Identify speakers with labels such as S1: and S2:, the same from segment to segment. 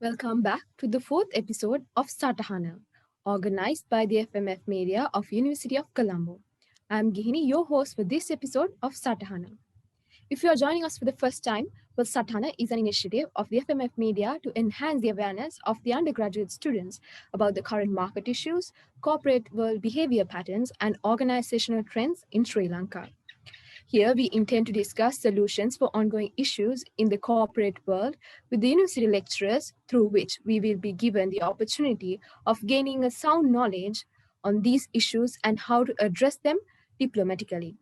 S1: Welcome back to the fourth episode of Satahana, organized by the FMF Media of University of Colombo. I'm Gihini, your host for this episode of Satahana. If you are joining us for the first time, well, Satahana is an initiative of the FMF Media to enhance the awareness of the undergraduate students about the current market issues, corporate world behavior patterns, and organizational trends in Sri Lanka. Here, we intend to discuss solutions for ongoing issues in the corporate world with the university lecturers, through which we will be given the opportunity of gaining a sound knowledge on these issues and how to address them diplomatically.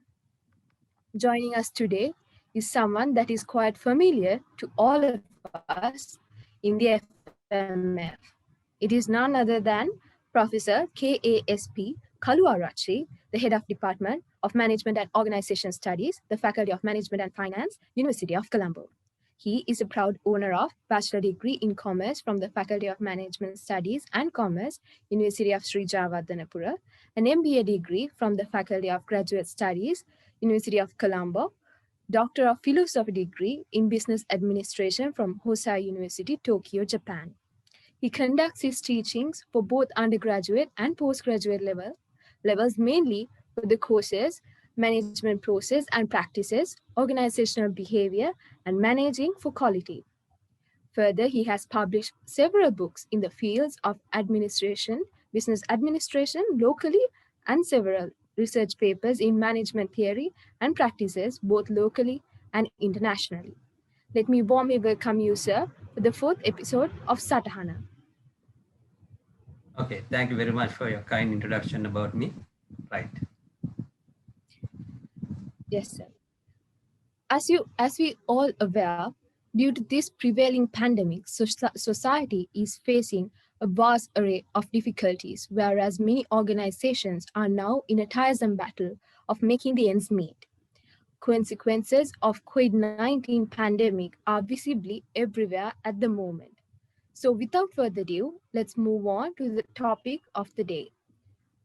S1: Joining us today is someone that is quite familiar to all of us in the FMF. It is none other than Professor KASP Kaluarachi, the Head of Department of Management and Organization Studies, the Faculty of Management and Finance, University of Colombo. He is a proud owner of Bachelor Degree in Commerce from the Faculty of Management Studies and Commerce, University of Sri Javardhanapura, an MBA degree from the Faculty of Graduate Studies, University of Colombo, Doctor of Philosophy degree in Business Administration from Hosei University, Tokyo, Japan. He conducts his teachings for both undergraduate and postgraduate levels mainly for the courses management process and practices, organizational behavior, and managing for quality. Further, he has published several books in the fields of administration, business administration locally, and several research papers in management theory and practices both locally and internationally. Let me warmly welcome you, sir, for the fourth episode of Satahana.
S2: Okay, thank you very much for your kind introduction about me. Right.
S1: Yes, sir. As we all aware, due to this prevailing pandemic, society is facing a vast array of difficulties, whereas many organizations are now in a tiresome battle of making the ends meet. Consequences of COVID-19 pandemic are visibly everywhere at the moment. So without further ado, let's move on to the topic of the day.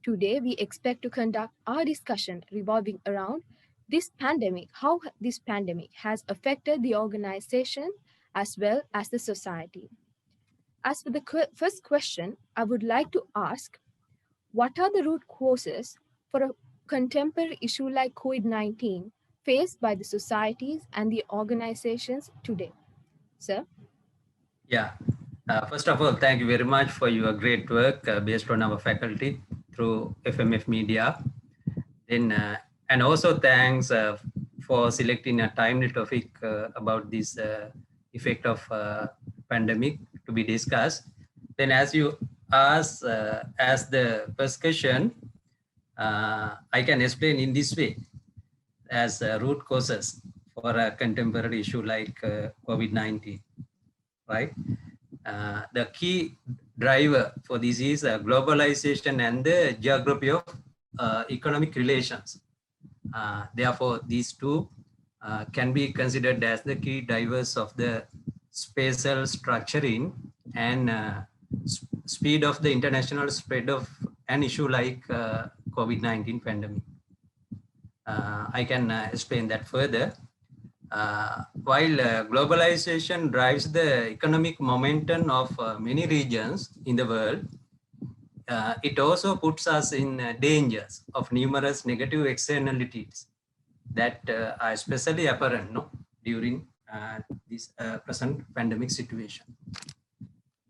S1: Today, we expect to conduct our discussion revolving around how this pandemic has affected the organization as well as the society. As for the first question, I would like to ask, what are the root causes for a contemporary issue like COVID-19 faced by the societies and the organizations today? Sir?
S2: Yeah. First of all, thank you very much for your great work based on our faculty through FMF Media. Then, and also thanks for selecting a timely topic about this effect of pandemic to be discussed. Then, as you asked, as the first question, I can explain in this way as root causes for a contemporary issue like COVID-19, right? The key driver for this is globalization and the geography of economic relations. Therefore, these two can be considered as the key drivers of the spatial structuring and speed of the international spread of an issue like COVID-19 pandemic. I can explain that further. While globalization drives the economic momentum of many regions in the world, it also puts us in dangers of numerous negative externalities that are especially apparent during this present pandemic situation.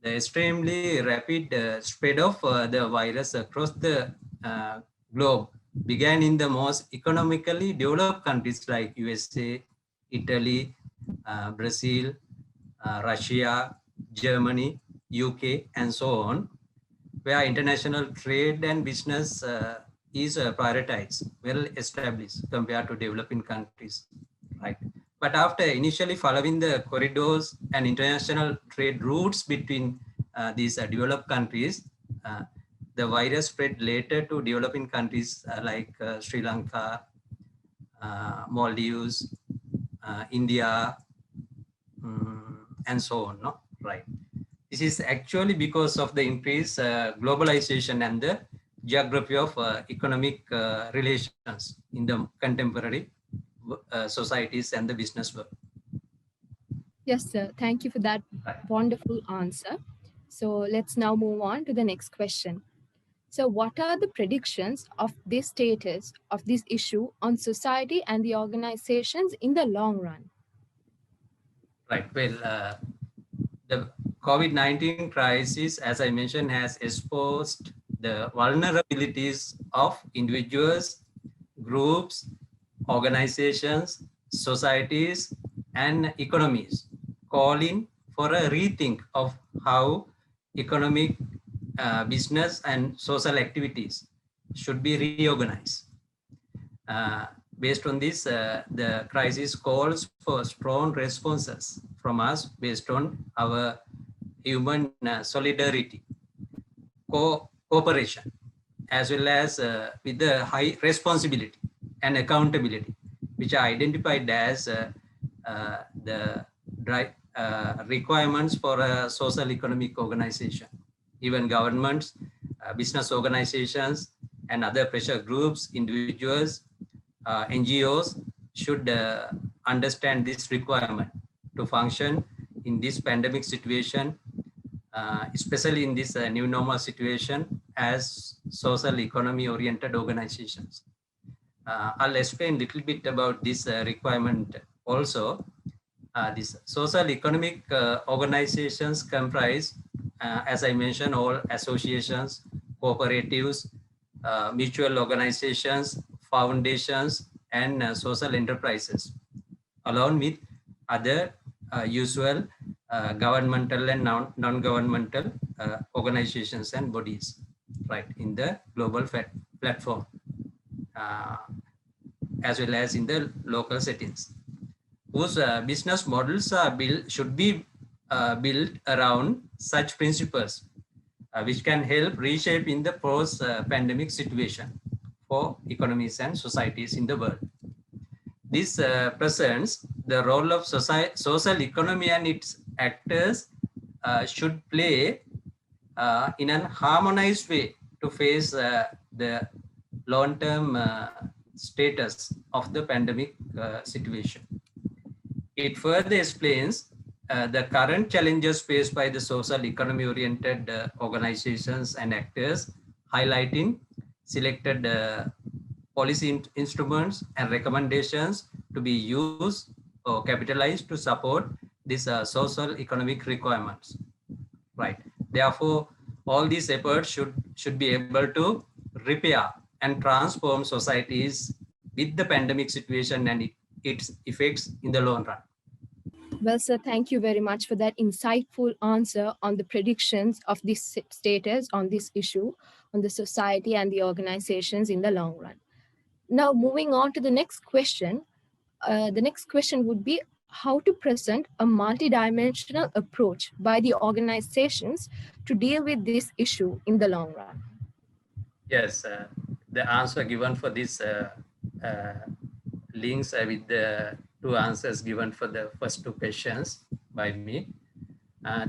S2: The extremely rapid spread of the virus across the globe began in the most economically developed countries like USA, Italy, Brazil, Russia, Germany, UK, and so on, where international trade and business is prioritized, well established compared to developing countries, right? But after initially following the corridors and international trade routes between these developed countries, the virus spread later to developing countries like Sri Lanka, Maldives, India, and so on, right? This is actually because of the increased globalization and the geography of economic relations in the contemporary societies and the business world.
S1: Yes, sir. Thank you for that
S2: Right.
S1: wonderful answer. So let's now move on to the next question. So, what are the predictions of this status of this issue on society and the organizations in the long run?
S2: Right. Well, the COVID-19 crisis, as I mentioned, has exposed the vulnerabilities of individuals, groups, organizations, societies, and economies, calling for a rethink of how economic, business, and social activities should be reorganized. Uh, Based on this, the crisis calls for strong responses from us based on our human solidarity, cooperation, as well as with the high responsibility and accountability, which are identified as the requirements for a social economic organization. Even governments, business organizations, and other pressure groups, individuals, NGOs should understand this requirement to function in this pandemic situation, especially in this new normal situation as social economy oriented organizations. I'll explain a little bit about this requirement also. These social economic organizations comprise, as I mentioned, all associations, cooperatives, mutual organizations, foundations, and social enterprises, along with other usual governmental and non-governmental organizations and bodies, right, in the global platform, uh, as well as in the local settings, whose business models are should be built around such principles, which can help reshape in the post-pandemic situation for economies and societies in the world. This presents the role of social economy and its actors should play in an harmonized way to face the long-term status of the pandemic situation. It further explains the current challenges faced by the social economy oriented organizations and actors, highlighting selected policy instruments and recommendations to be used or capitalized to support these social economic requirements. Right. Therefore, all these efforts should be able to repair and transform societies with the pandemic situation and its effects in the long run.
S1: Well, sir, thank you very much for that insightful answer on the predictions of this status on this issue, on the society and the organizations in the long run. Now, moving on to the next question. The next question would be how to present a multidimensional approach by the organizations to deal with this issue in the long run.
S2: Yes, the answer given for this uh, links with the two answers given for the first two questions by me.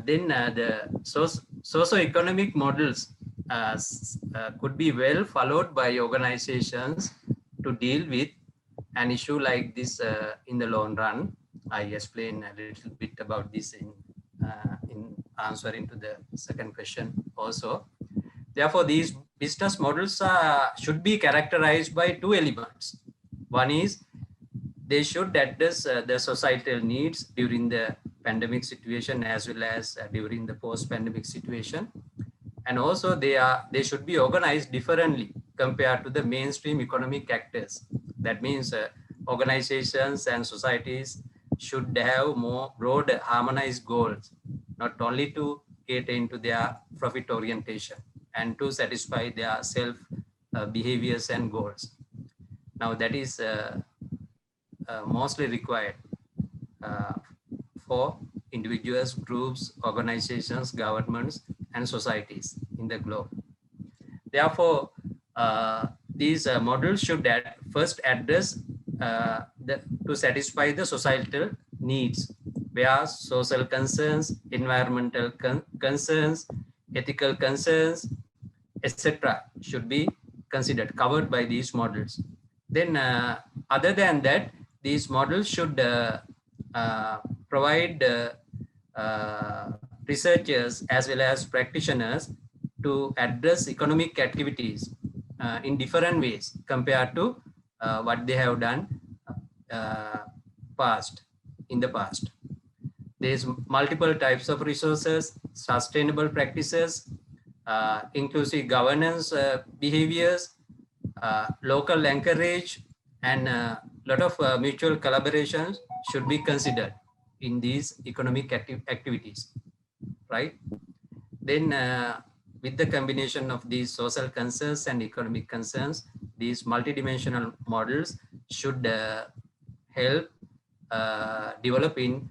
S2: Then the socio-economic models could be well followed by organizations to deal with an issue like this in the long run. I explained a little bit about this in answering to the second question also. Therefore, these business models should be characterized by two elements. One is they should address the societal needs during the pandemic situation as well as during the post-pandemic situation, and also they should be organized differently compared to the mainstream economic actors. That means organizations and societies should have more broad harmonized goals, not only to cater into their profit orientation and to satisfy their self behaviors and goals. Now that is mostly required uh, for individuals, groups, organizations, governments, and societies in the globe. Therefore, these models should first address to satisfy the societal needs, where social concerns, environmental concerns, ethical concerns, etc., should be considered, covered by these models. Then, other than that, these models should provide researchers as well as practitioners to address economic activities in different ways compared to what they have done uh, past in the past. There's multiple types of resources, sustainable practices, inclusive governance behaviors, local anchorage, and a lot of mutual collaborations should be considered in these economic activities, right? Then with the combination of these social concerns and economic concerns, these multidimensional models should help developing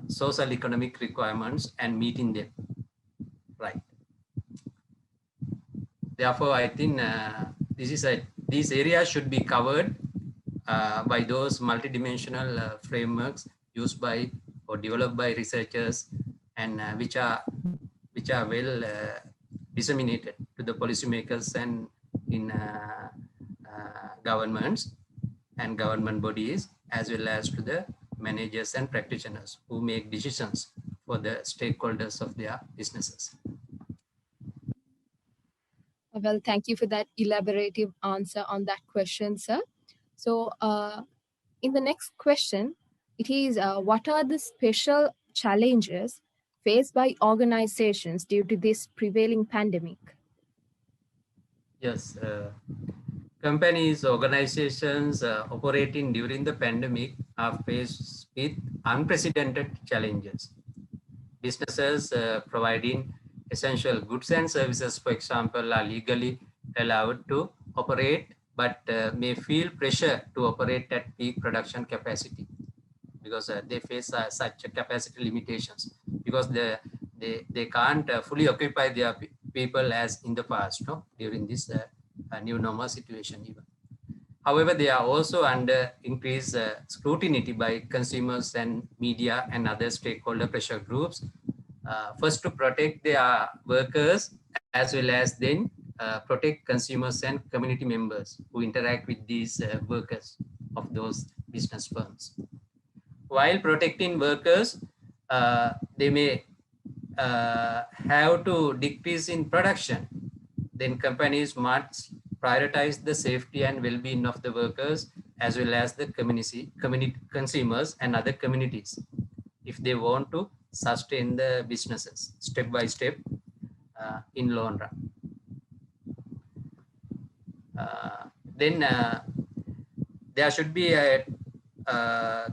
S2: social economic requirements and meeting them, right? Therefore, I think these areas should be covered by those multidimensional frameworks used by or developed by researchers, and which are well disseminated to the policymakers and in governments and government bodies, as well as to the managers and practitioners who make decisions for the stakeholders of their businesses.
S1: Well, thank you for that elaborative answer on that question, sir. So, in the next question, it is what are the special challenges faced by organizations due to this prevailing pandemic?
S2: Yes, companies, organizations operating during the pandemic are faced with unprecedented challenges. Businesses providing essential goods and services, for example, are legally allowed to operate, but may feel pressure to operate at peak production capacity because they face such capacity limitations because they can't fully occupy their people as in the past, no? During this new normal situation even. However, they are also under increased scrutiny by consumers and media and other stakeholder pressure groups. First, to protect their workers as well as then protect consumers and community members who interact with these workers of those business firms. While protecting workers, they may have to decrease in production. Then companies must prioritize the safety and well-being of the workers as well as the community consumers and other communities if they want to sustain the businesses step by step in long run. Then there should be a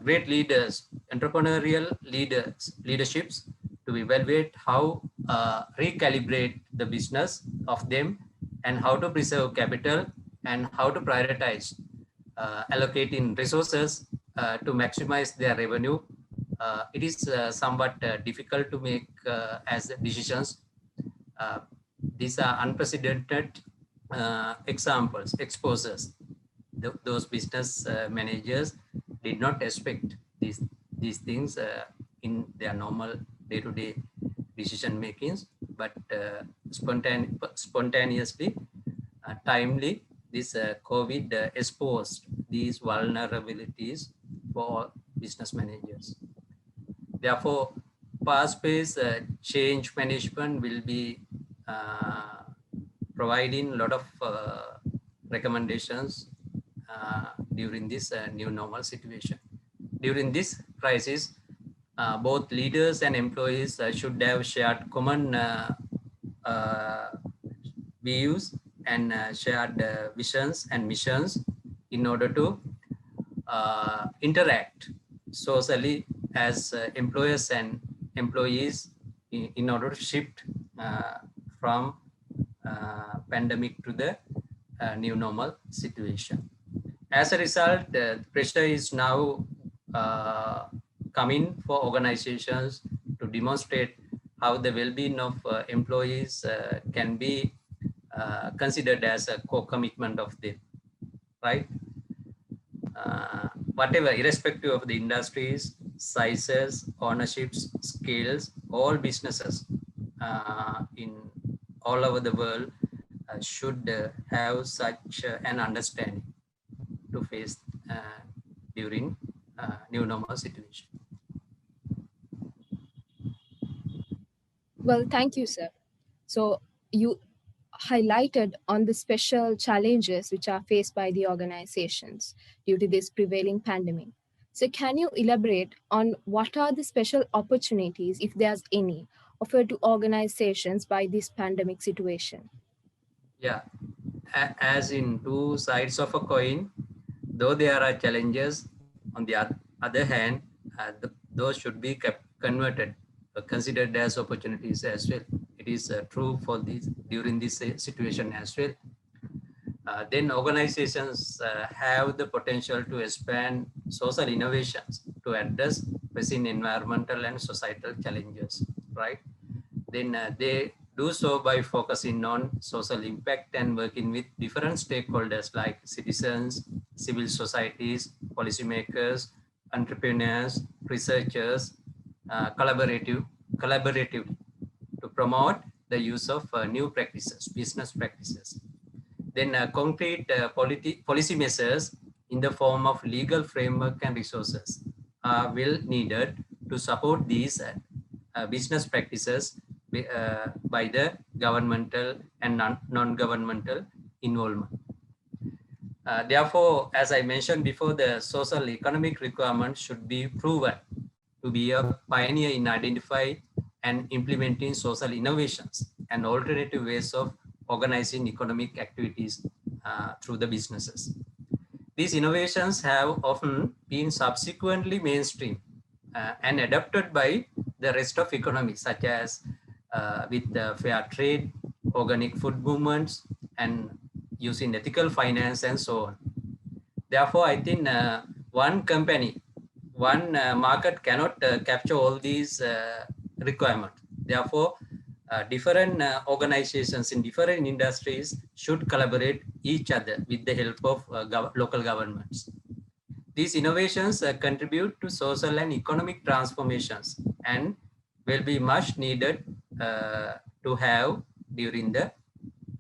S2: great leaders, entrepreneurial leaderships to evaluate how recalibrate the business of them and how to preserve capital and how to prioritize allocating resources to maximize their revenue. It is somewhat difficult to make as decisions. Uh, these are unprecedented examples, exposures. Those business managers did not expect these things in their normal day-to-day decision makings, but spontaneously, timely, this COVID exposed these vulnerabilities for business managers. Therefore, fast-paced change management will be providing a lot of recommendations during this new normal situation. During this crisis, both leaders and employees should have shared common uh, views and shared visions and missions in order to interact socially as employers and employees in order to shift from pandemic to the new normal situation. As a result, pressure is now coming for organizations to demonstrate how the well-being of employees can be considered as a core commitment of them, right? Whatever, irrespective of the industries, sizes, ownerships, scales, all businesses in all over the world should have such an understanding to face during new normal situation.
S1: Well, thank you, sir. So, you highlighted on the special challenges which are faced by the organizations due to this prevailing pandemic. So, can you elaborate on what are the special opportunities, if there's any, offered to organizations by this pandemic situation?
S2: Yeah, as in two sides of a coin, though there are challenges, on the other hand, those should be kept converted, considered as opportunities as well. It is true for this during this situation as well. Then organizations have the potential to expand social innovations to address pressing environmental and societal challenges, right? Then they do so by focusing on social impact and working with different stakeholders like citizens, civil societies, policymakers, entrepreneurs, researchers, collaboratively to promote the use of new practices, business practices. Then concrete policy measures in the form of legal framework and resources are well needed to support these business practices by the governmental and non-governmental involvement. Therefore, as I mentioned before, the social economic requirements should be proven to be a pioneer in identifying and implementing social innovations and alternative ways of organizing economic activities through the businesses. These innovations have often been subsequently mainstream and adopted by the rest of economy, such as with fair trade, organic food movements, and using ethical finance and so on. Therefore, I think one company, one market cannot capture all these requirements. Therefore, different organizations in different industries should collaborate each other with the help of local governments. These innovations contribute to social and economic transformations and will be much needed to have during the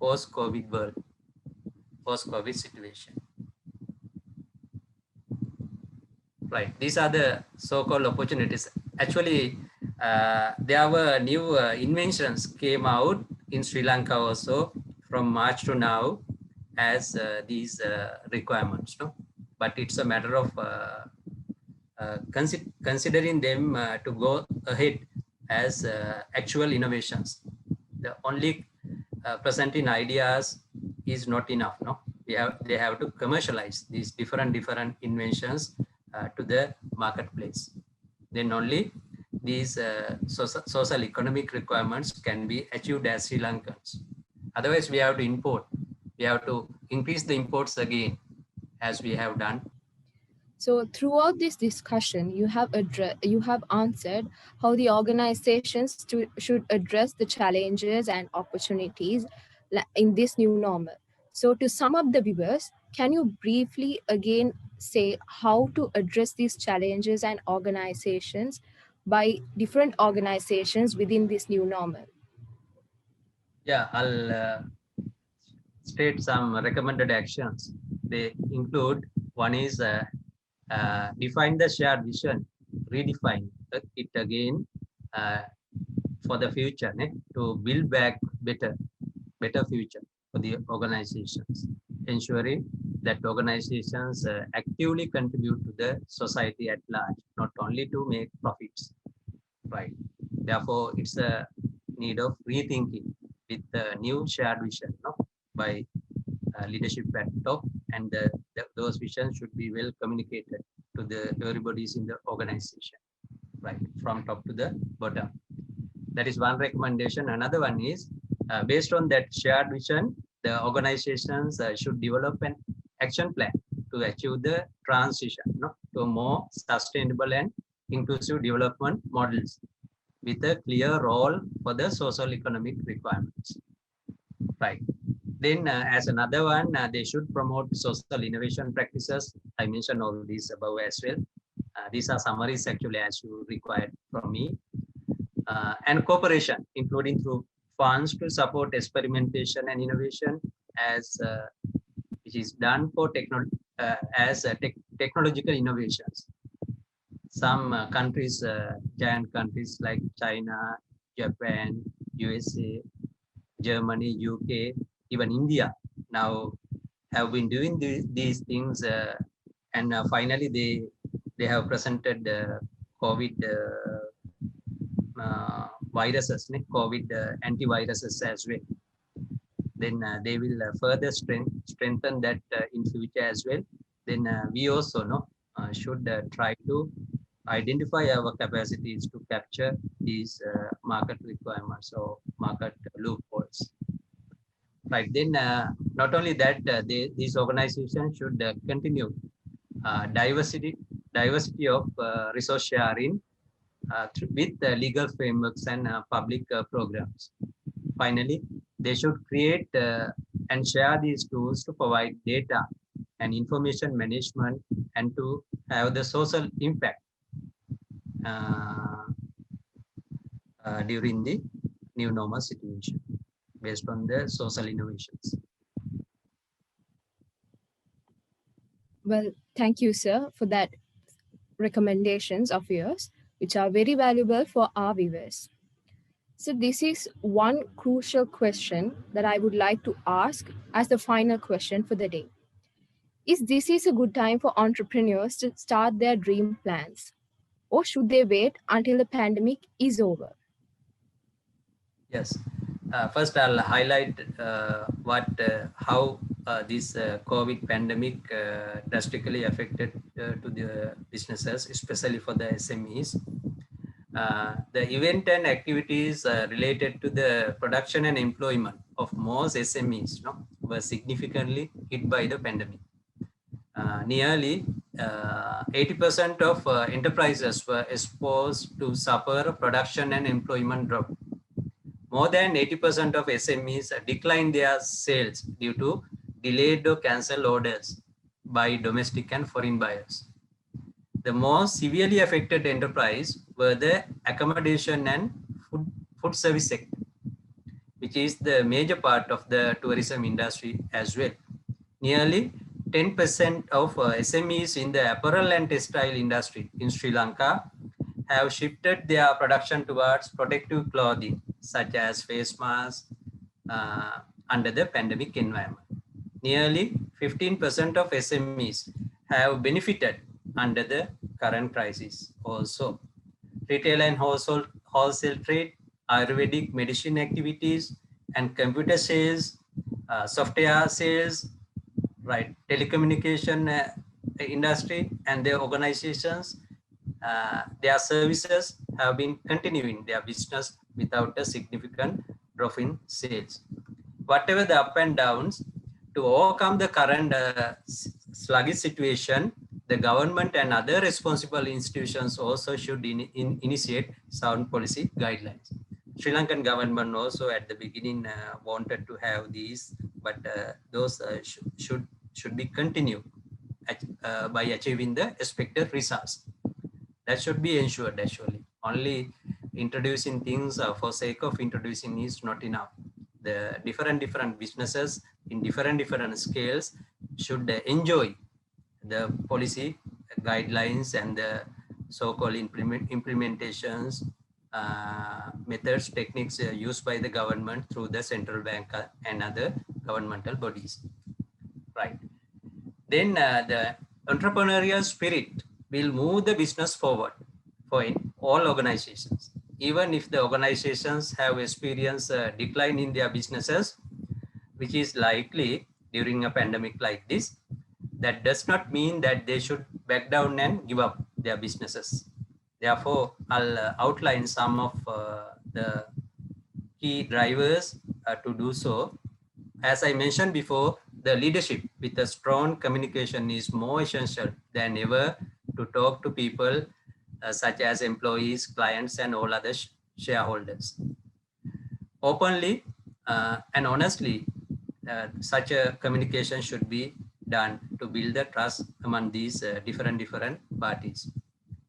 S2: post-COVID world, post-COVID situation. Right. These are the so-called opportunities. Actually, there were new inventions came out in Sri Lanka also from March to now as these requirements. No? But it's a matter of considering them to go ahead as actual innovations. The only presenting ideas is not enough. No, they have to commercialize these different inventions to the marketplace. Then only these social economic requirements can be achieved as Sri Lankans. Otherwise, we have to import. We have to increase the imports again, as we have done.
S1: So throughout this discussion, you have answered how the organizations should address the challenges and opportunities in this new normal. So to sum up the viewers, can you briefly again say how to address these challenges and organizations by different organizations within this new normal?
S2: Yeah, I'll state some recommended actions. They include one is define the shared vision, redefine it again uh, for the future to build back better future for the organizations, ensuring that organizations actively contribute to the society at large, not only to make profits. Right. Therefore, it's a need of rethinking with the new shared vision, no, by leadership at top, and those visions should be well communicated to the everybody's in the organization, right, from top to the bottom. That is one recommendation. Another one is based on that shared vision, the organizations should develop an action plan to achieve the transition, no, to a more sustainable and inclusive development models with a clear role for the social economic requirements. Right. Then as another one, they should promote social innovation practices. I mentioned all these above as well. These are summaries actually as you required from me. And cooperation, including through funds to support experimentation and innovation as which is done for technological innovations. Some countries, giant countries like China, Japan, USA, Germany, UK, even India now have been doing these things, and finally they have presented COVID viruses, COVID antiviruses as well. Then they will further strengthen that in future as well. Then we also should try to identify our capacities to capture these market requirements or market loopholes. Right. Then not only that, these organizations should continue diversity of resource sharing with legal frameworks and public programs. Finally, they should create and share these tools to provide data and information management and to have the social impact uh, during the new normal situation based on the social innovations.
S1: Well, thank you, sir, for that recommendations of yours, which are very valuable for our viewers. So, this is one crucial question that I would like to ask as the final question for the day. Is this is a good time for entrepreneurs to start their dream plans, or should they wait until the pandemic is over?
S2: Yes. First, I'll highlight how this COVID pandemic drastically affected to the businesses, especially for the SMEs. The event and activities related to the production and employment of most SMEs were significantly hit by the pandemic. Nearly 80% of enterprises were exposed to suffer production and employment drop. More than 80% of SMEs declined their sales due to delayed or cancelled orders by domestic and foreign buyers. The most severely affected enterprise were the accommodation and food service sector, which is the major part of the tourism industry as well. Nearly 10% of SMEs in the apparel and textile industry in Sri Lanka have shifted their production towards protective clothing, such as face masks, under the pandemic environment. Nearly 15% of SMEs have benefited under the current crisis also. Retail and wholesale trade, Ayurvedic medicine activities, and computer sales, software sales, right, telecommunication industry and their organizations, their services have been continuing their business without a significant drop in sales. Whatever the up and downs, to overcome the current sluggish situation, the government and other responsible institutions also should initiate sound policy guidelines. Sri Lankan government also at the beginning wanted to have these, but those should be continued by achieving the expected results. That should be ensured actually. Only introducing things for sake of introducing is not enough. The different businesses in different scales should enjoy the policy guidelines and the so-called implementations, methods, techniques used by the government through the central bank and other governmental bodies. Right. Then the entrepreneurial spirit will move the business forward for all organizations. Even if the organizations have experienced a decline in their businesses, which is likely during a pandemic like this, that does not mean that they should back down and give up their businesses. Therefore, I'll outline some of the key drivers to do so. As I mentioned before, the leadership with a strong communication is more essential than ever to talk to people such as employees, clients, and all other shareholders. Openly and honestly, such a communication should be done to build the trust among these different parties.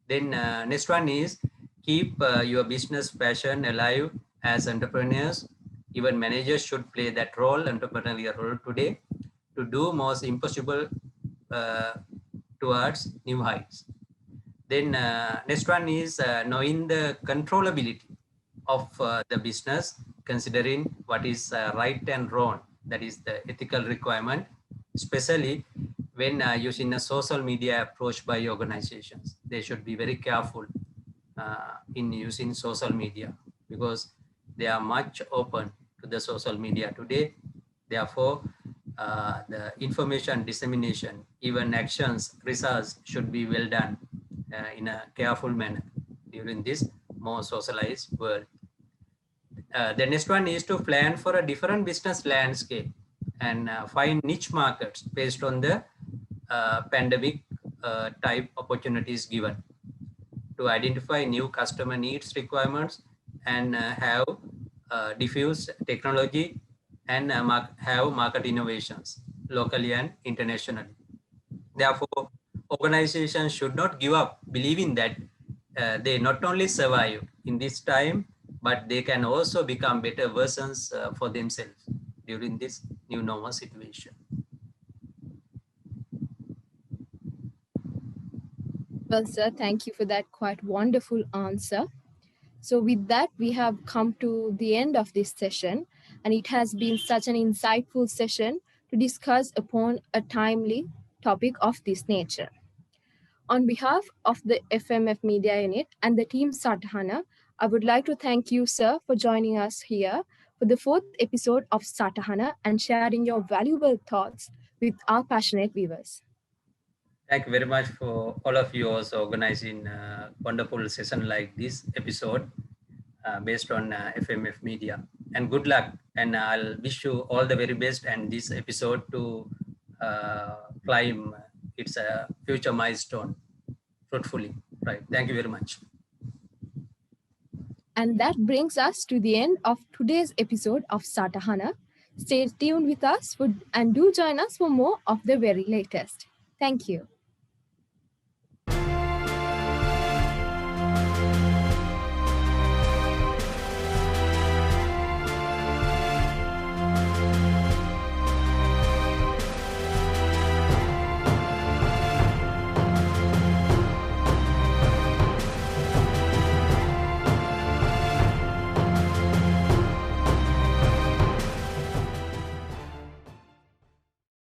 S2: Then next one is keep your business passion alive as entrepreneurs. Even managers should play that role, entrepreneurial role today, to do most impossible towards new heights. Then next one is knowing the controllability. of the business, considering what is right and wrong, that is the ethical requirement, especially when using a social media approach by organizations. They should be very careful in using social media because they are much open to the social media today. Therefore, the information dissemination, even actions, research should be well done in a careful manner during this more socialized world. The next one is to plan for a different business landscape and find niche markets based on the pandemic type opportunities given to identify new customer needs requirements and have diffuse technology and have market innovations locally and internationally. Therefore, organizations should not give up believing that they not only survive in this time, but they can also become better versions for themselves during this new normal situation.
S1: Well, sir, thank you for that quite wonderful answer. So, with that, we have come to the end of this session, and it has been such an insightful session to discuss upon a timely topic of this nature. On behalf of the FMF Media Unit and the team Satahana, I would like to thank you, sir, for joining us here for the fourth episode of Satahana and sharing your valuable thoughts with our passionate viewers.
S2: Thank you very much for all of you also organizing a wonderful session like this episode based on FMF Media. And good luck. And I'll wish you all the very best and this episode to climb its future milestone fruitfully. Right. Thank you very much.
S1: And that brings us to the end of today's episode of Satahana. Stay tuned with us and do join us for more of the very latest. Thank you.